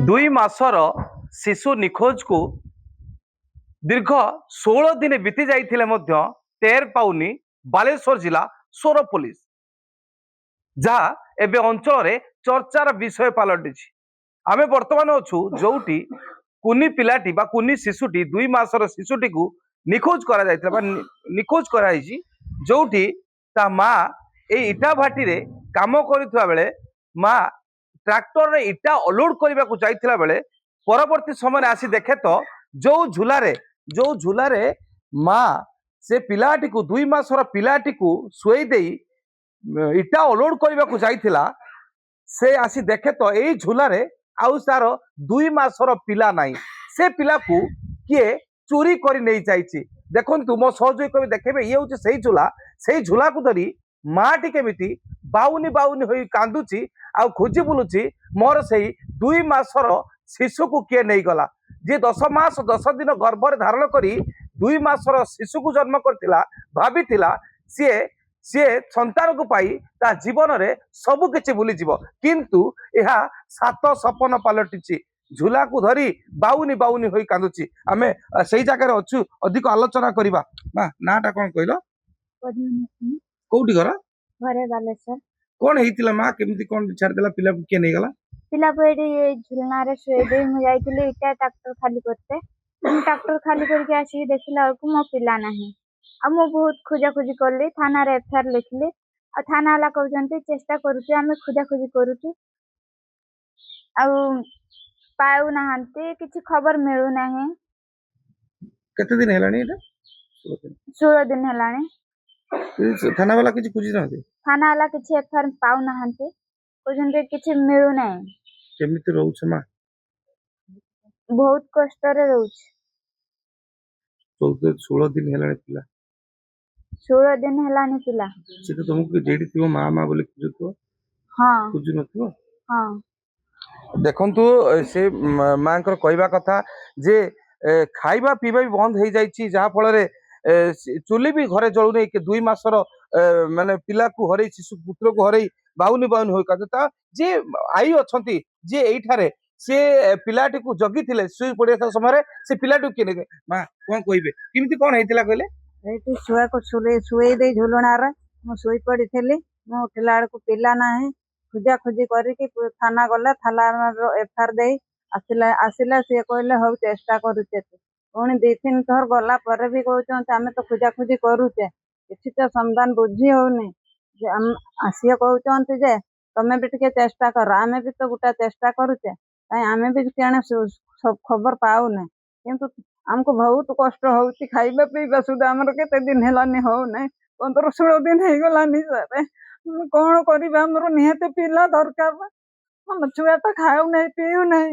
2 मासर शिशु निखोज को दीर्घ 16 दिन बीती जाइए टेर पाउनी बालेश्वर जिला सोर पुलिस जहाँ एबे अंचल रे चर्चार विषय पलटि। आमे वर्तमान अच्छु जोटी कुनी पिलाटी बा कुनी शिशुटी 2 मासर शिशुटी को निखोज करा जायतिला बा निखोज कराई जोटी ता माँ ए इटा भाटी रे काम करिथुआ बेले माँ ट्रैक्टर रे इटा अलोड करने को जाइथिला बेले परवर्ती समय आसी देखे तो जो झूलारे माँ से पिलाटी को 2 मासर पिलाटी को शुई देई इटा अलोड करने को जाइथिला से आसी देखे तो यही झूलारे आउ सार 2 मासर पिला नाही से पिला को किए चोरी कर नहीं जाइछि। देखंतु मो सहयोगी कवि देखेबे ये होछि सेही झूला को धरी माटी केमिति बाउनी होई कांदुची आ खोजी बुलुची मोर सेही 2 मासर शिशु को किए नहीं गला जे 10 मास 10 दिन गर्भर धारण करी 2 मासर शिशु को जन्म करथिला भाबिथिला सी संतान को पाई ता जीवन रे सबु किछि भूली जीवो किंतु यह सात सपन पलटिछि झूला को धरी बाउनी होई कांदुची। आमे सेही जगह रे अछु अधिक आलोचना करिबा। मां नाटा कोन कहिलो कोउठी घर घरे बालेश्वर कोन हेतिला मां केमिति कोन छाड़ देला पिला को के नहीं गला पिला पेडी झुलना रे सोई दे मु जाइतिले इटा ट्रैक्टर खाली करते ट्रैक्टर खाली करके आसी देखिला को मो पिला नाही आ मु बहुत खोजा करली थाना रे एफआईआर लिखली आ थाना वाला कहउजंती चेष्टा करूची आमे खोजा करूची आ पाउ नाहंती किछि खबर मिलु नाही। केते दिन हेलानी एटा 16 दिन हेलानी थाना वाला किछि खुजी रहते थाना वाला किछि एफआईआर पाउ नाहंती कहउजंती किछि मिलु नाही। केमिति रहउछ मा बहुत कष्ट रे रहउछ 16 दिन हेलानी पिला 16 दिन हेलानी पिला से तो तुमको जेडी थिबो मां बोले खुजतो हां खुजु नथिबो। हां देखंतु से मां कर कहवा कथा जे खाइबा पीबा भी बंद हो जाइछि जहा फल रे चुली भी घरे जळु नै के 2 मासर माने पिला को हरै शिशु पुत्र को हरै बाउनी होई कथा जे आई अछंती जे एठारे से पिलाटी को जगी थिले सुई पड़िया समय से पिलाटी के ने मां कोन कहिबे किमिति कोन हेतिला कहले एटी छुआ को शुई दे झुलणार मु शुई पड़ी थी मु उठला को पिला नाही खोजी करके थाना गला थाना एफआईआर दे आसिला सी कहले हो चेष्टा करूचे पुणी 2-3 थर गला पर भी कहते आम तो खोजी करूचे किसी तो समाधान बुझी होनी सी कहते जे तमें भी टे चेष्टा कर आमे भी तो गोटा चेष्टा करूचे आमे भी क्या खबर पाऊना किंतु हमको बहुत कष्ट होउची खाइबा पीबा सुधा हमर केते दिन हेलानी हो नै 15-16 दिन हे गलानी सर कोन करबा हमर निहते पिला दरकार हम छुआटा खाउ नै पिउ नै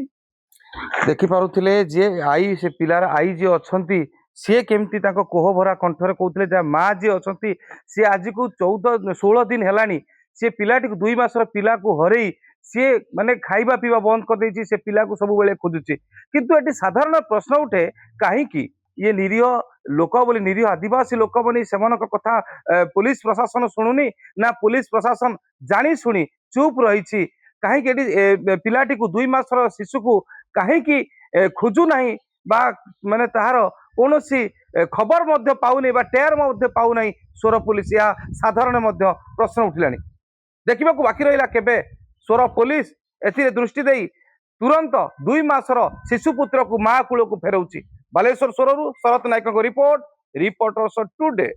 देखि पारुथिले जे आई से पिलार आई जे अछंती से केमती ताको कोह भरा कंठरे कहउतले जे मां जे अछंती से आज को 14-16 दिन हेलानी से पिलाटी को 2 मासर पिला को हरई सी माने खाइबा पीवा बंद कर देछि से पिला को सब बेले खोजुछि किंतु एटी साधारण प्रश्न उठे काहे कि ये निरीह लोक बोली निरीह आदिवासी लोक बनी सेमनक कथा पुलिस प्रशासन शुणुनी ना पुलिस प्रशासन जानी शुणी चुप रही काहे कि एटी पिलाटी को 2 मासर शिशु को काहे कि खोजु नाही बा माने ताहार कोनोसी खबर मध्य पाउनी बा टेर मध्य पाउ नाही सोर पुलिस या साधारण मध्य प्रश्न उठिलानी देखिबा को बाकी रहिला केबे सोर पुलिस एथिरे दृष्टि देई तुरंत 2 मासर शिशु पुत्र को मां कूल को फेरौची। बालेश्वर सोररू शरत नायक रिपोर्ट रिपोर्टर्स टुडे।